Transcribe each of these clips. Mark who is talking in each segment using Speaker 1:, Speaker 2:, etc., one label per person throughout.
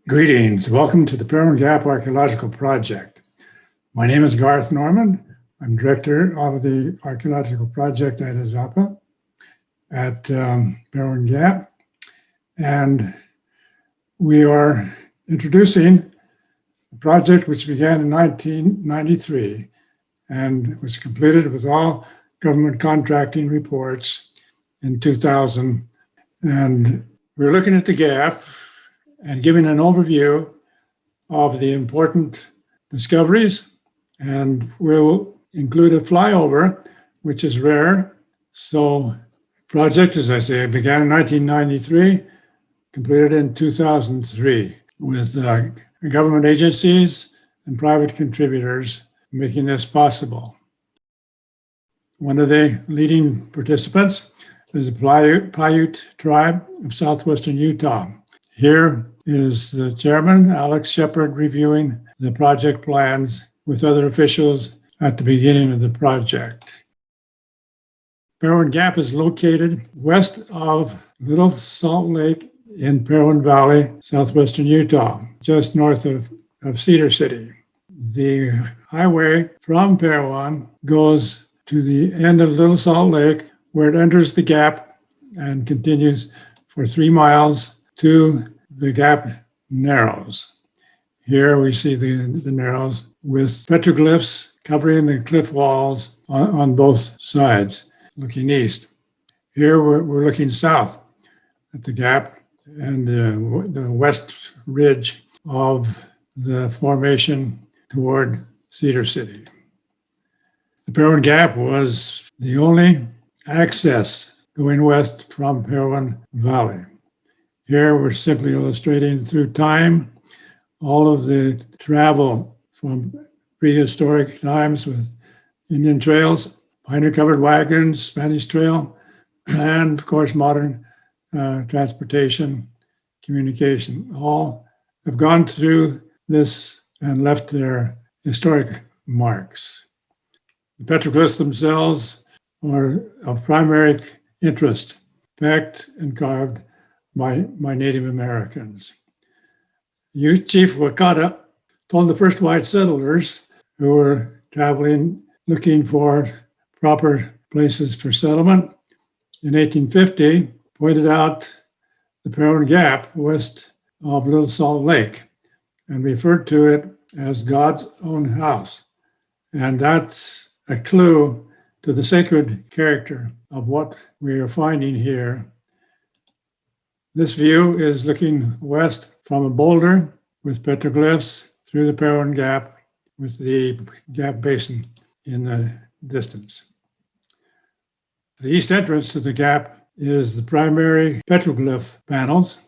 Speaker 1: Greetings. Welcome to the Parowan Gap Archaeological Project. My name is Garth Norman. I'm director of the Archaeological Project at Izapa at Parowan Gap. And we are introducing a project which began in 1993 and was completed with all government contracting reports in 2000. And we're looking at the gap and giving an overview of the important discoveries. And we'll include a flyover, which is rare. So project, as I say, began in 1993, completed in 2003 with government agencies and private contributors making this possible. One of the leading participants is the Paiute tribe of southwestern Utah. Here is the chairman, Alex Shepard, reviewing the project plans with other officials at the beginning of the project. Parowan Gap is located west of Little Salt Lake in Parowan Valley, southwestern Utah, just north of Cedar City. The highway from Parowan goes to the end of Little Salt Lake, where it enters the gap and continues for 3 miles to the gap narrows. Here we see the narrows with petroglyphs covering the cliff walls on both sides, looking east. Here we're looking south at the gap and the west ridge of the formation toward Cedar City. The Parowan Gap was the only access going west from Parowan Valley. Here we're simply illustrating through time all of the travel from prehistoric times with Indian trails, pioneer-covered wagons, Spanish Trail, and of course modern transportation, communication. All have gone through this and left their historic marks. The petroglyphs themselves are of primary interest, packed and carved by Native Americans. Chief Wakata told the first white settlers who were traveling looking for proper places for settlement in 1850, pointed out the Parowan Gap west of Little Salt Lake and referred to it as God's own house. And that's a clue to the sacred character of what we are finding here. This view is looking west from a boulder with petroglyphs through the Parowan Gap with the Gap Basin in the distance. The east entrance to the gap is the primary petroglyph panels.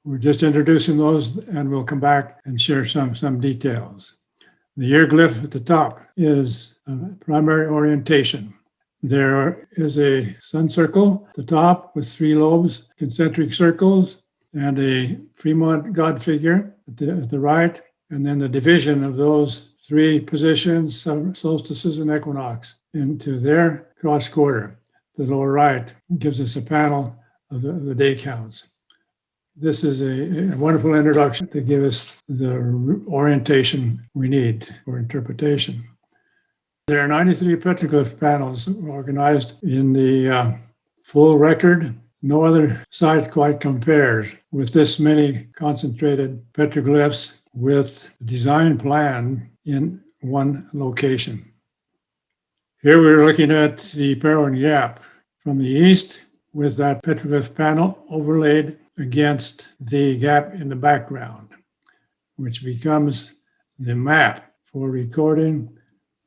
Speaker 1: We're just introducing those and we'll come back and share some details. The ear glyph at the top is a primary orientation. There is a sun circle at the top with 3 lobes, concentric circles, and a Fremont God figure at the right, and then the division of those 3 positions, solstices and equinox, into their cross quarter. The lower right gives us a panel of the day counts. This is a wonderful introduction to give us the orientation we need for interpretation. There are 93 petroglyph panels organized in the full record. No other site quite compares with this many concentrated petroglyphs with a design plan in one location. Here we're looking at the Parowan Gap from the east with that petroglyph panel overlaid against the gap in the background, which becomes the map for recording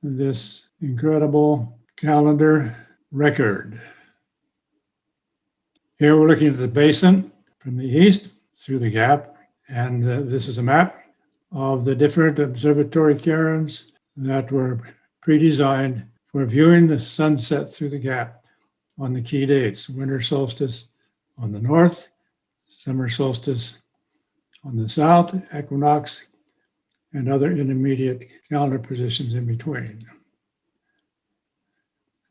Speaker 1: this incredible calendar record. Here we're looking at the basin from the east through the gap, and this is a map of the different observatory cairns that were pre-designed for viewing the sunset through the gap on the key dates: winter solstice on the north, summer solstice on the south, equinox, and other intermediate calendar positions in between.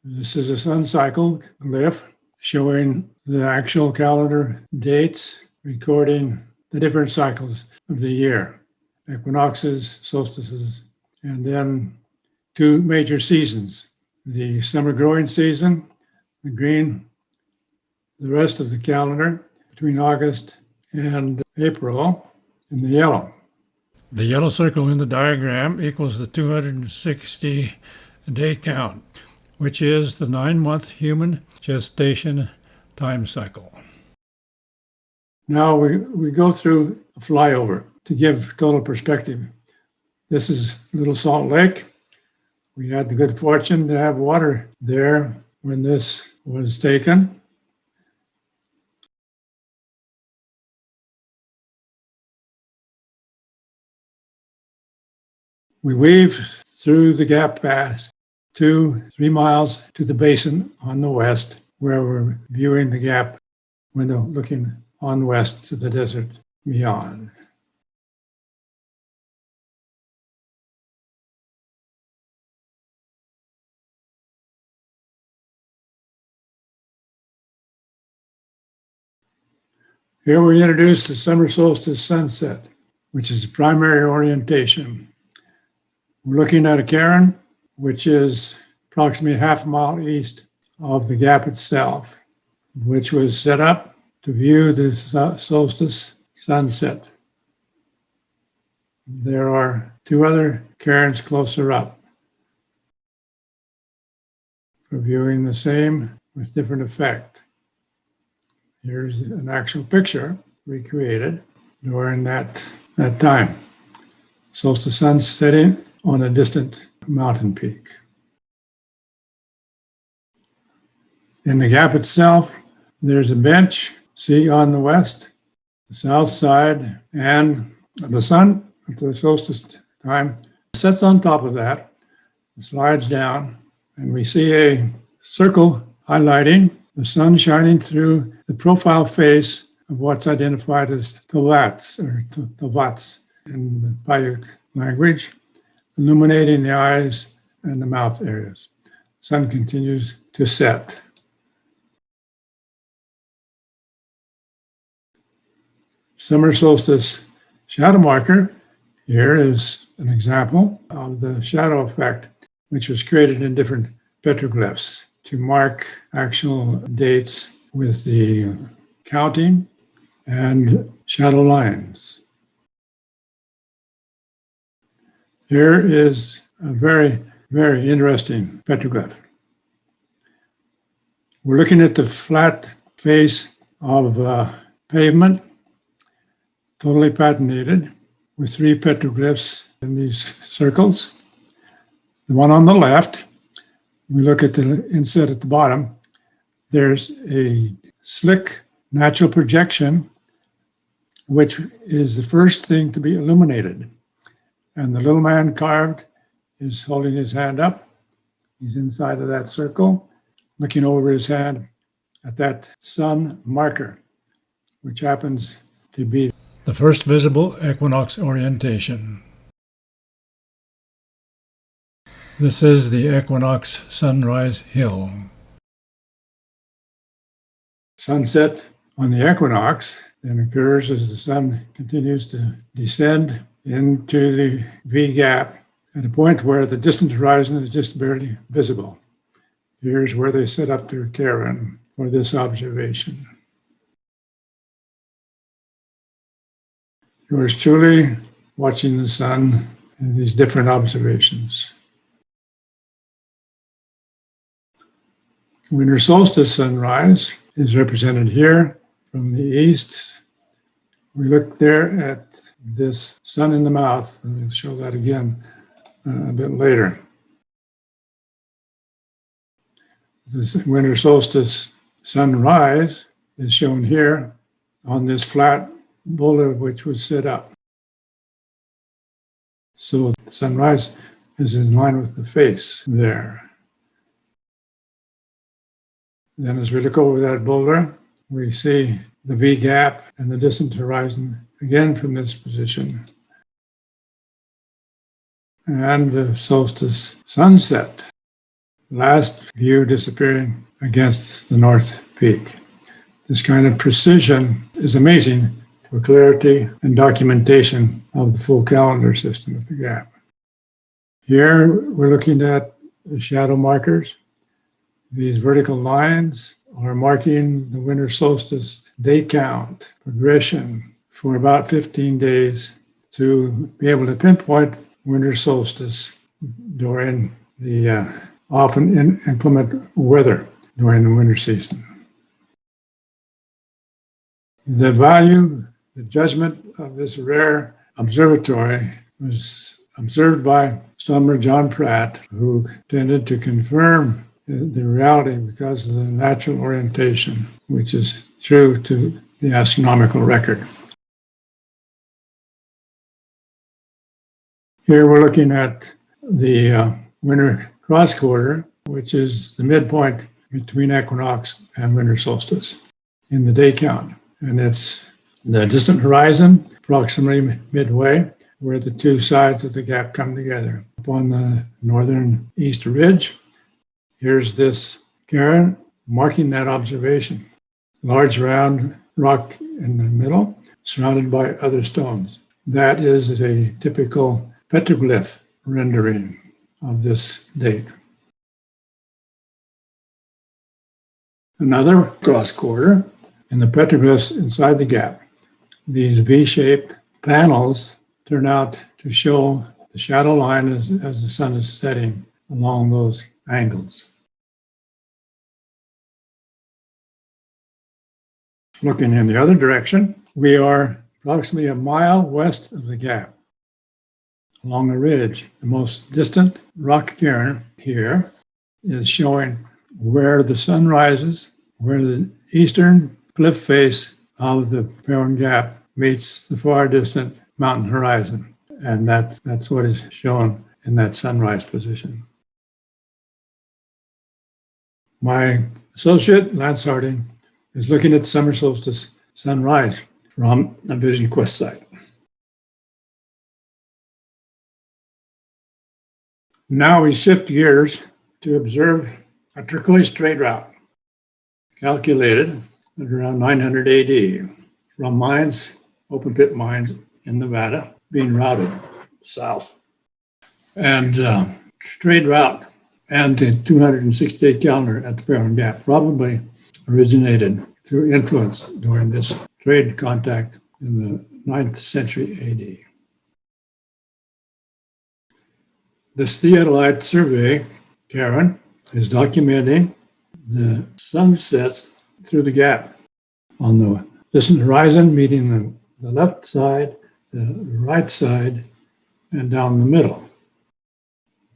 Speaker 1: This is a sun cycle glyph showing the actual calendar dates, recording the different cycles of the year, equinoxes, solstices, and then two major seasons, the summer growing season, the green, the rest of the calendar between August and April in the yellow. The yellow circle in the diagram equals the 260-day count, which is the 9-month human gestation time cycle. Now we go through a flyover to give total perspective. This is Little Salt Lake. We had the good fortune to have water there when this was taken. We weave through the gap pass 2-3 miles to the basin on the west, where we're viewing the gap window looking on west to the desert beyond. Here we introduce the summer solstice sunset, which is the primary orientation. We're looking at a cairn, which is approximately half a mile east of the gap itself, which was set up to view the solstice sunset. There are two other cairns closer up for viewing the same with different effect. Here's an actual picture recreated during that time. Solstice sun setting on a distant mountain peak. In the gap itself, there's a bench, see on the west, the south side, and the sun at the solstice time sets on top of that, slides down, and we see a circle highlighting the sun shining through the profile face of what's identified as tovats, or tovats in the Paiute language, illuminating the eyes and the mouth areas. Sun continues to set. Summer solstice shadow marker here is an example of the shadow effect, which was created in different petroglyphs to mark actual dates with the counting and shadow lines. Here is a very, very interesting petroglyph. We're looking at the flat face of pavement, totally patinated, with 3 petroglyphs in these circles. The one on the left, we look at the inset at the bottom, there's a slick natural projection, which is the first thing to be illuminated. And the little man carved is holding his hand up. He's inside of that circle, looking over his hand at that sun marker, which happens to be the first visible equinox orientation. This is the equinox sunrise hill. Sunset on the equinox then occurs as the sun continues to descend into the V gap at a point where the distant horizon is just barely visible. Here's where they set up their caravan for this observation. Yours truly watching the sun in these different observations. Winter solstice sunrise is represented here from the east. We look there at this sun in the mouth, and we'll show that again a bit later. This winter solstice sunrise is shown here on this flat boulder which was set up. So the sunrise is in line with the face there. Then as we look over that boulder, we see the V gap and the distant horizon again from this position. And the solstice sunset, last view disappearing against the north peak. This kind of precision is amazing for clarity and documentation of the full calendar system of the gap. Here we're looking at the shadow markers. These vertical lines are marking the winter solstice day count progression for about 15 days to be able to pinpoint winter solstice during the often inclement weather during the winter season. The value, the judgment of this rare observatory was observed by astronomer John Pratt, who tended to confirm the reality because of the natural orientation, which is true to the astronomical record. Here we're looking at the winter cross quarter, which is the midpoint between equinox and winter solstice in the day count. And it's the distant horizon, approximately midway, where the two sides of the gap come together. Upon the northern east ridge, here's this cairn marking that observation. Large round rock in the middle, surrounded by other stones. That is a typical petroglyph rendering of this date. Another cross quarter in the petroglyphs inside the gap. These V-shaped panels turn out to show the shadow line as the sun is setting along those angles. Looking in the other direction, we are approximately a mile west of the gap. Along the ridge, the most distant rock cairn here is showing where the sun rises, where the eastern cliff face of the Parowan Gap meets the far distant mountain horizon. And that's what is shown in that sunrise position. My associate, Lance Harding, is looking at summer solstice sunrise from a Vision Quest site. Now we shift gears to observe a turquoise trade route calculated at around 900 AD from mines, open pit mines in Nevada, being routed south. And trade route and the 268 calendar at the Parowan Gap probably originated through influence during this trade contact in the 9th century AD. This theodolite survey, Karen, is documenting the sunsets through the gap on the distant horizon, meeting the left side, the right side, and down the middle.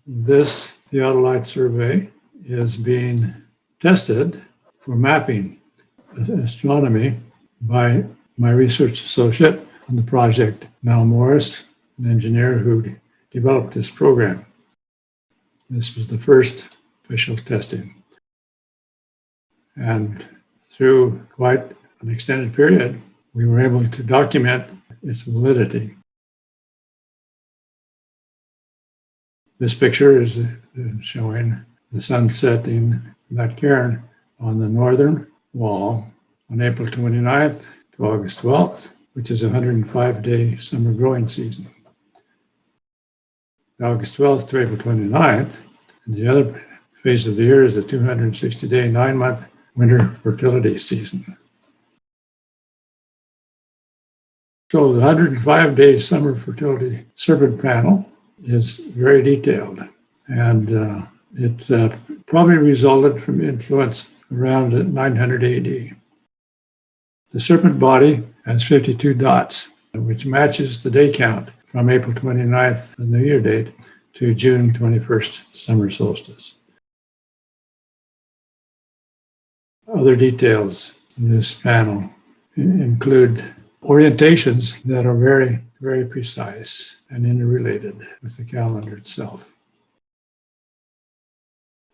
Speaker 1: This theodolite survey is being tested for mapping astronomy by my research associate on the project, Mal Morris, an engineer who developed this program. This was the first official testing. And through quite an extended period, we were able to document its validity. This picture is showing the sun setting that cairn on the northern wall on April 29th to August 12th, which is a 105-day summer growing season. August 12th to April 29th, and the other phase of the year is the 260-day, 9-month winter fertility season. So the 105-day summer fertility serpent panel is very detailed, and it probably resulted from influence around 900 AD. The serpent body has 52 dots, which matches the day count from April 29th, the New Year date, to June 21st, summer solstice. Other details in this panel include orientations that are very, very precise and interrelated with the calendar itself.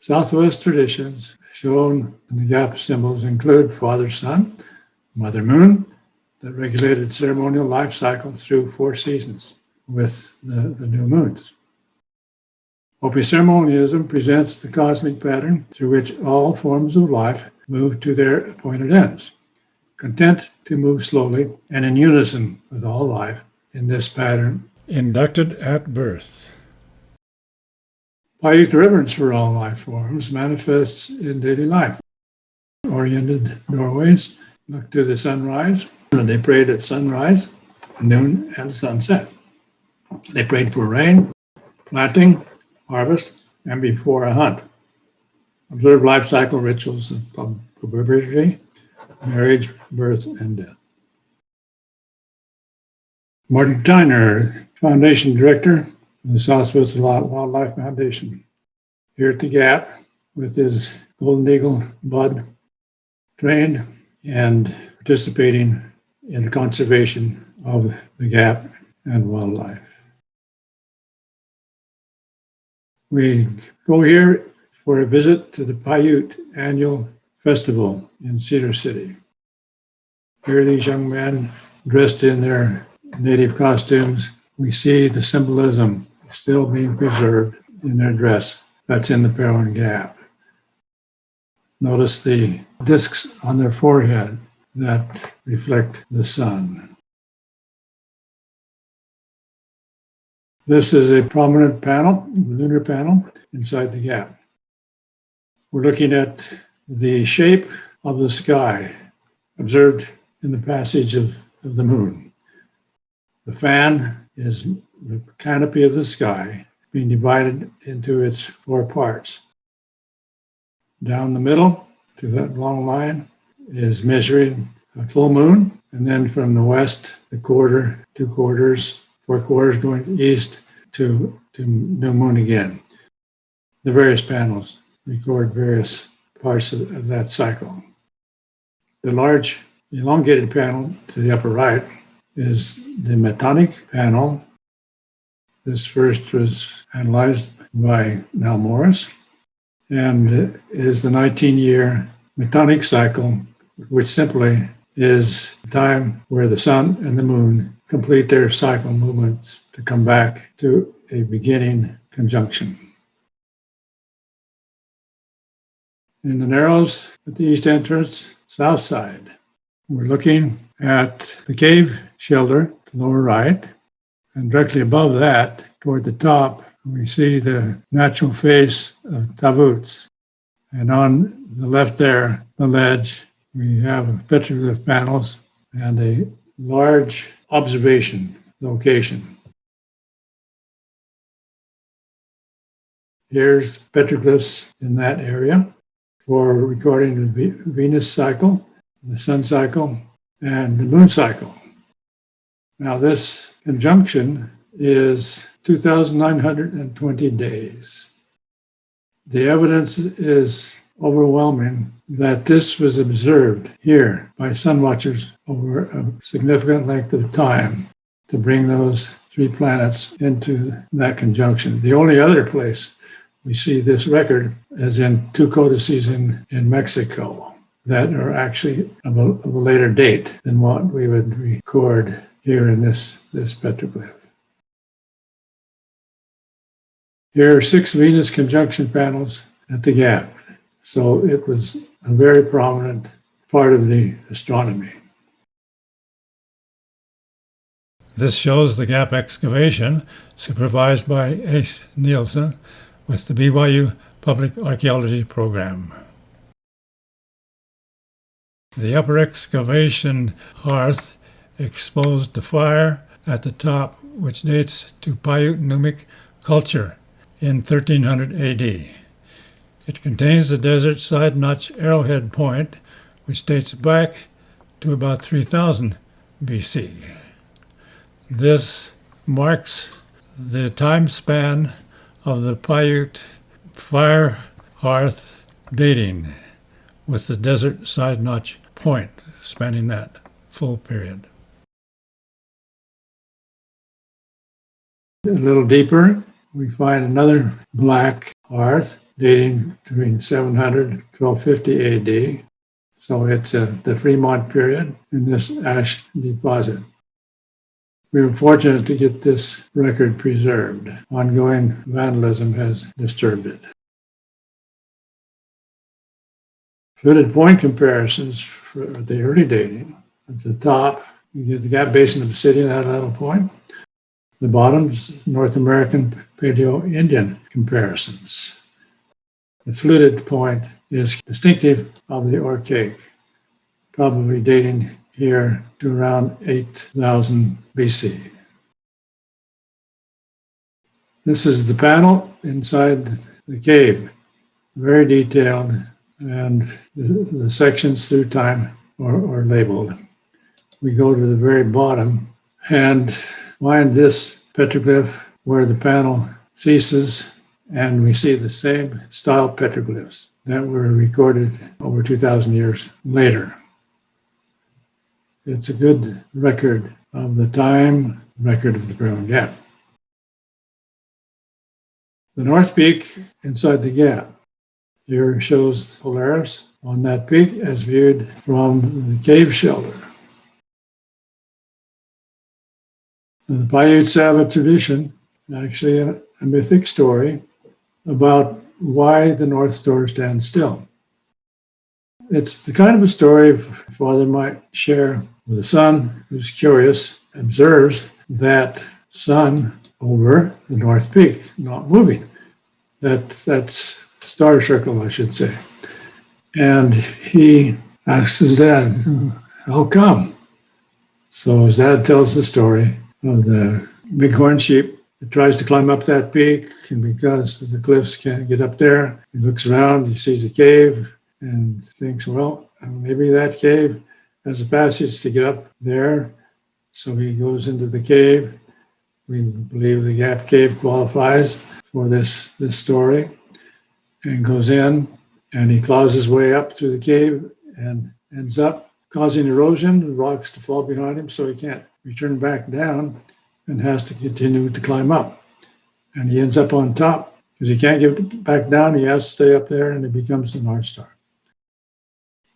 Speaker 1: Southwest traditions shown in the gap symbols include Father Sun, Mother Moon, that regulated ceremonial life cycle through 4 seasons with the new moons. Hopi ceremonialism presents the cosmic pattern through which all forms of life move to their appointed ends. content to move slowly and in unison with all life in this pattern, inducted at birth. Paiute reverence for all life forms manifests in daily life. Oriented doorways look to the sunrise. They prayed at sunrise, noon, and sunset. They prayed for rain, planting, harvest, and before a hunt. Observe life cycle rituals of puberty, marriage, birth, and death. Martin Tyner, Foundation Director of the Southwest Wildlife Foundation, here at the Gap with his Golden Eagle bud, trained and participating in the conservation of the Gap and wildlife. We go here for a visit to the Paiute Annual Festival in Cedar City. Here, these young men dressed in their native costumes, we see the symbolism still being preserved in their dress. That's in the Parowan Gap. Notice the discs on their forehead that reflect the sun. This is a prominent panel, lunar panel, inside the Gap. We're looking at the shape of the sky observed in the passage of the moon. The fan is the canopy of the sky being divided into its four parts. Down the middle to that long line is measuring a full moon, and then from the west, the quarter, 2 quarters, 4 quarters going east to new moon again. The various panels record various parts of that cycle. The large elongated panel to the upper right is the metonic panel. This first was analyzed by Nell Morris and is the 19-year metonic cycle, which simply is the time where the sun and the moon complete their cycle movements to come back to a beginning conjunction. In the Narrows at the east entrance, south side, we're looking at the cave shelter to the lower right, and directly above that, toward the top, we see the natural face of Tavuts. And on the left there, the ledge, we have petroglyph panels and a large observation location. Here's petroglyphs in that area for recording the Venus cycle, the sun cycle, and the moon cycle. Now this conjunction is 2,920 days. The evidence is overwhelming that this was observed here by sun watchers over a significant length of time to bring those 3 planets into that conjunction. The only other place we see this record is in 2 codices in Mexico that are actually of a later date than what we would record here in this petroglyph. Here are 6 Venus conjunction panels at the Gap. So it was a very prominent part of the astronomy. This shows the Gap excavation supervised by Ace Nielsen with the BYU Public Archaeology Program. The upper excavation hearth exposed the fire at the top, which dates to Paiute Numic culture in 1300 AD. It contains the desert side notch arrowhead point, which dates back to about 3000 BC. This marks the time span of the Paiute fire hearth dating, with the desert side notch point spanning that full period. A little deeper, we find another black hearth dating between 700 and 1250 AD. So it's the Fremont period in this ash deposit. We were fortunate to get this record preserved. Ongoing vandalism has disturbed it. Fluted point comparisons for the early dating At the top, you get the Gap Basin Obsidian at Idle Point. The bottom is North American Paleo-Indian comparisons. The fluted point is distinctive of the Archaic, probably dating here to around 8,000 BC. This is the panel inside the cave, very detailed, and the sections through time are labeled. We go to the very bottom and find this petroglyph where the panel ceases, and we see the same style petroglyphs that were recorded over 2,000 years later. It's a good record of the time, record of the Parowan Gap. The North Peak inside the gap here shows Polaris on that peak as viewed from the cave shelter. The Paiute Sava tradition, actually a mythic story about why the North Star stands still. It's the kind of a story a father might share with a son who's curious, observes that sun over the North Peak, not moving. That's star circle, I should say. And he asks his dad, how come? So his dad tells the story of the bighorn sheep that tries to climb up that peak, and because the cliffs can't get up there, he looks around, he sees a cave, and thinks, well, maybe that cave has a passage to get up there. So he goes into the cave. We believe the Gap Cave qualifies for this story, and goes in, and he claws his way up through the cave and ends up causing erosion, the rocks to fall behind him, so he can't return back down and has to continue to climb up. And he ends up on top because he can't get back down. He has to stay up there, and it becomes the North Star.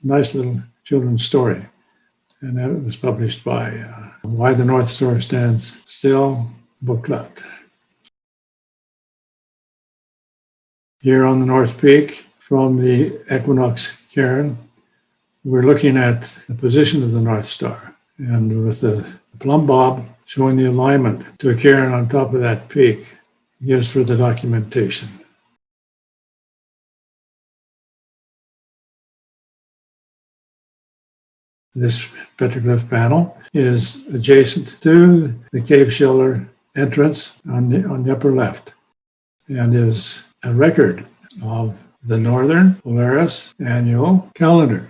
Speaker 1: Nice little children's story. And that was published by Why the North Star Stands Still booklet. Here on the North Peak from the equinox cairn, we're looking at the position of the North Star, and with the plumb bob showing the alignment to a cairn on top of that peak gives for the documentation. This petroglyph panel is adjacent to the cave shelter entrance on the upper left, and is a record of the Northern Polaris annual calendar.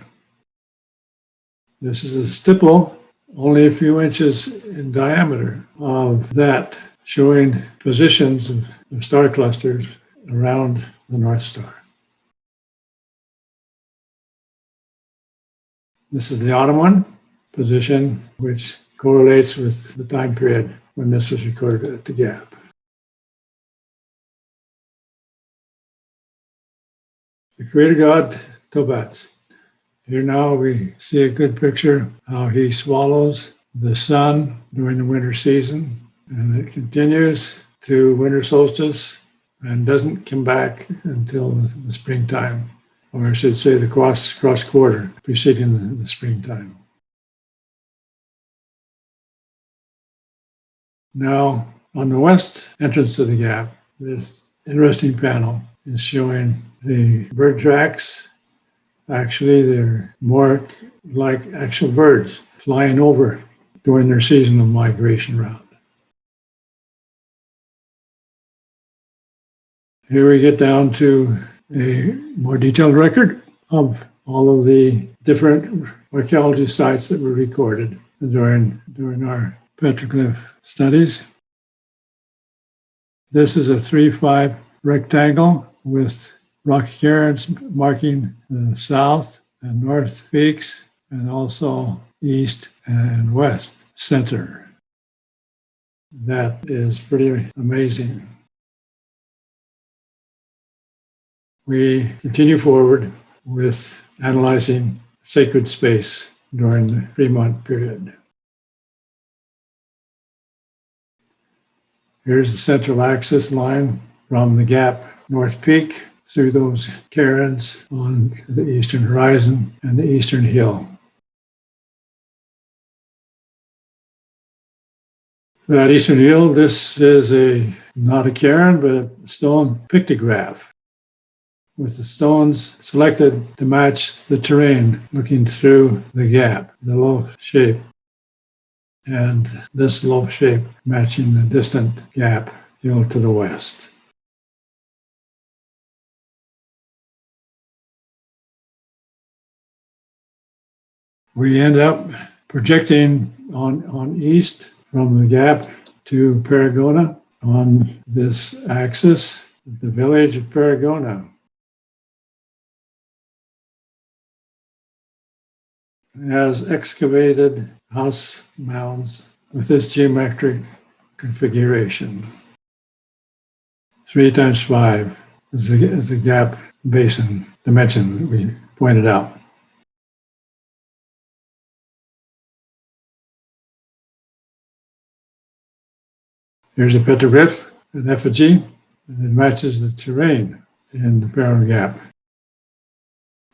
Speaker 1: This is a stipple, only a few inches in diameter, of that, showing positions of star clusters around the North Star. This is the autumn one position, which correlates with the time period when this was recorded at the Gap. The creator god, Tobats. Here now we see a good picture how he swallows the sun during the winter season, and it continues to winter solstice and doesn't come back until the springtime, or I should say the cross quarter preceding the springtime. Now, on the west entrance to the Gap, this interesting panel is showing the bird tracks. Actually, they're more like actual birds flying over during their seasonal migration route. Here we get down to a more detailed record of all of the different archaeology sites that were recorded during our petroglyph studies. This is a 3-5 rectangle with rock cairns marking the south and north peaks, and also east and west center. That is pretty amazing. We continue forward with analyzing sacred space during the Fremont period. Here's the central axis line from the Gap North Peak through those cairns on the eastern horizon and the eastern hill. At eastern yield, this is not a cairn, but a stone pictograph with the stones selected to match the terrain looking through the gap, the loaf shape, and this loaf shape matching the distant gap yield to the west. We end up projecting on east from the gap to Paragona on this axis, the village of Paragona. It has excavated house mounds with this geometric configuration. 3 times 5 is the gap basin dimension that we pointed out. Here's a petroglyph, an effigy, and it matches the terrain in the Parowan Gap,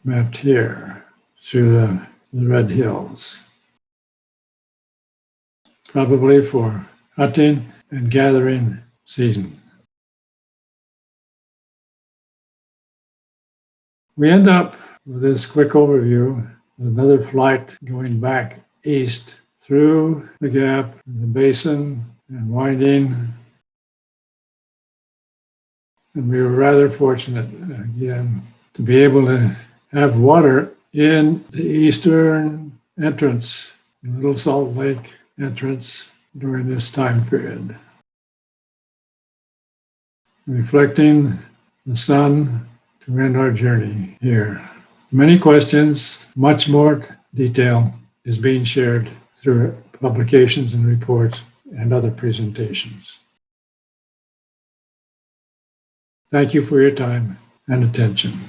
Speaker 1: mapped here through the red hills, probably for hunting and gathering season. We end up with this quick overview with another flight going back east through the gap, the basin, and winding. And we were rather fortunate, again, to be able to have water in the eastern entrance, Little Salt Lake entrance during this time period, reflecting the sun to end our journey here. Many questions, much more detail is being shared through publications and reports and other presentations. Thank you for your time and attention.